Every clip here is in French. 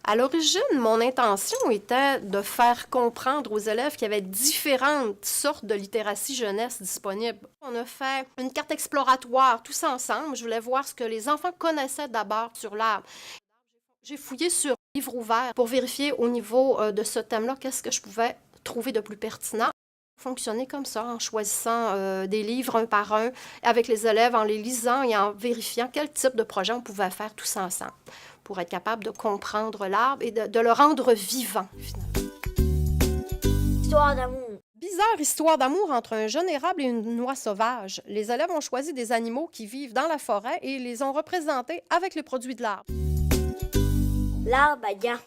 À l'origine, mon intention était de faire comprendre aux élèves qu'il y avait différentes sortes de littératie jeunesse disponibles. On a fait une carte exploratoire tous ensemble. Je voulais voir ce que les enfants connaissaient d'abord sur l'arbre. J'ai fouillé sur livre ouvert pour vérifier au niveau de ce thème-là qu'est-ce que je pouvais trouver de plus pertinent. Fonctionner comme ça, en choisissant des livres un par un, avec les élèves, en les lisant et en vérifiant quel type de projet on pouvait faire tous ensemble pour être capable de comprendre l'arbre et de le rendre vivant, finalement. Histoire d'amour. Bizarre histoire d'amour entre un jeune érable et une noix sauvage. Les élèves ont choisi des animaux qui vivent dans la forêt et les ont représentés avec les produits de l'arbre. L'arbre à gants.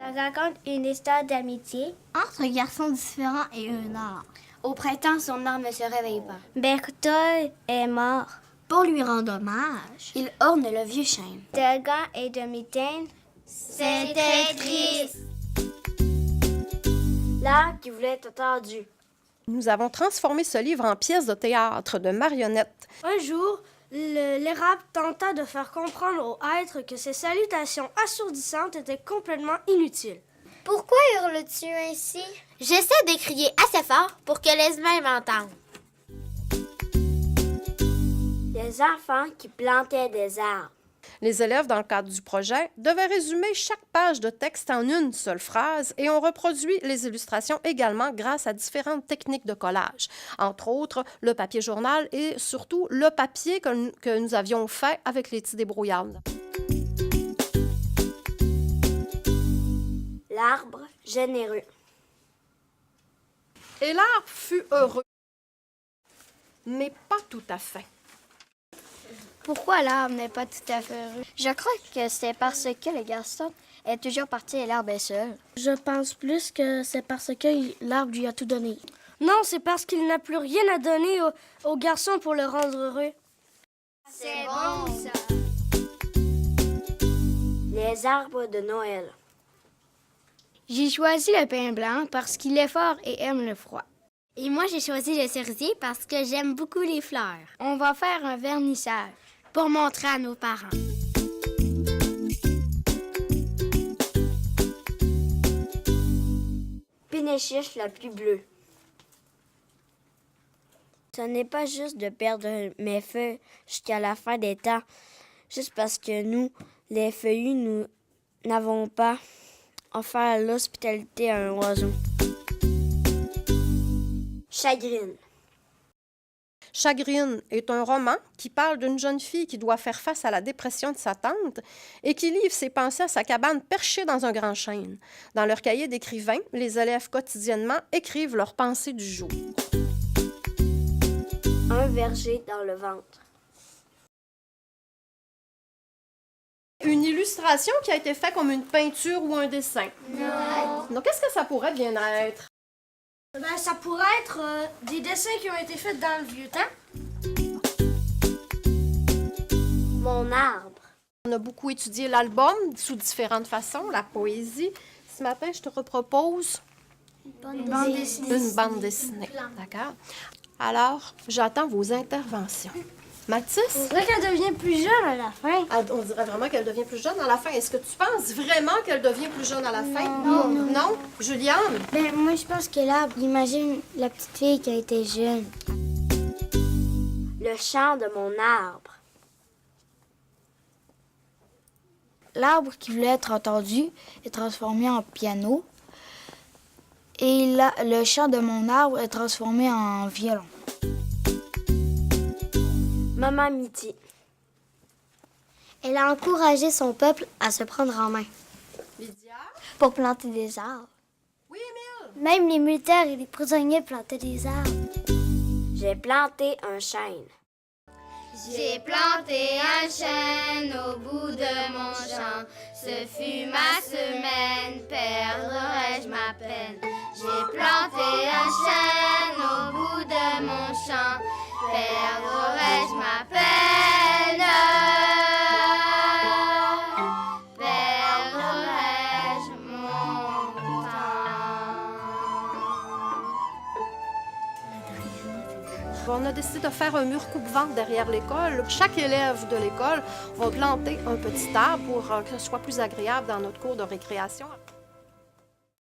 Ça raconte une histoire d'amitié entre un garçon différent et un arbre. Au printemps, son arbre ne se réveille pas. Berthold est mort. Pour lui rendre hommage, Il orne le vieux chêne. De gants et de mitaines, c'était triste. L'arbre qui voulait être entendu. Nous avons transformé ce livre en pièce de théâtre de marionnettes. Un jour, l'érable tenta de faire comprendre au hêtre que ses salutations assourdissantes étaient complètement inutiles. Pourquoi hurles-tu ainsi? J'essaie de crier assez fort pour que les humains m'entendent. Des enfants qui plantaient des arbres. Les élèves, dans le cadre du projet, devaient résumer chaque page de texte en une seule phrase et on reproduit les illustrations également grâce à différentes techniques de collage, entre autres le papier journal et surtout le papier que nous avions fait avec les petits débrouillards. L'arbre généreux. Et l'arbre fut heureux, mais pas tout à fait. pourquoi l'arbre n'est pas tout à fait heureux? Je crois que c'est parce que le garçon est toujours parti et l'arbre est seul. Je pense plus que c'est parce que l'arbre lui a tout donné. Non, c'est parce qu'il n'a plus rien à donner au garçon pour le rendre heureux. C'est bon, ça! Les arbres de Noël. J'ai choisi le pin blanc parce qu'il est fort et aime le froid. Et moi, j'ai choisi le cerisier parce que j'aime beaucoup les fleurs. On va faire un vernissage Pour montrer à nos parents. Pénéchiche la plus bleue. Ce n'est pas juste de perdre mes feuilles jusqu'à la fin des temps, juste parce que nous, les feuillus, nous n'avons pas offert l'hospitalité à un oiseau. Chagrine. Chagrine est un roman qui parle d'une jeune fille qui doit faire face à la dépression de sa tante et qui livre ses pensées à sa cabane perchée dans un grand chêne. Dans leur cahier d'écrivain, les élèves quotidiennement écrivent leurs pensées du jour. Un verger dans le ventre. Une illustration qui a été faite comme une peinture ou un dessin. Non. Donc, qu'est-ce que ça pourrait bien être? Ben, ça pourrait être des dessins qui ont été faits dans le vieux temps. Mon arbre. On a beaucoup étudié l'album sous différentes façons, la poésie. Ce matin, je te repropose Une bande dessinée. une bande dessinée. D'accord? Alors, j'attends vos interventions. Mathis? On dirait qu'elle devient plus jeune à la fin. Ah, on dirait vraiment qu'elle devient plus jeune à la fin. Est-ce que tu penses vraiment qu'elle devient plus jeune à la fin? Non. Non? Juliane? Ben, moi, je pense que l'arbre, imagine la petite fille qui a été jeune. Le chant de mon arbre. L'arbre qui voulait être entendu est transformé en piano. Et le chant de mon arbre est transformé en violon. Maman Mitty. Elle a encouragé son peuple à se prendre en main. Lydia? Pour planter des arbres. Oui, Émile? Même les militaires et les prisonniers plantaient des arbres. J'ai planté un chêne. J'ai planté un chêne au bout de mon champ. Ce fut ma semaine, perdrai-je ma peine. J'ai planté un chêne au bout de mon champ. Perdrai-je ma peine? Perdrai-je mon temps? On a décidé de faire un mur coupe-vent derrière l'école. Chaque élève de l'école va planter un petit arbre pour que ce soit plus agréable dans notre cours de récréation.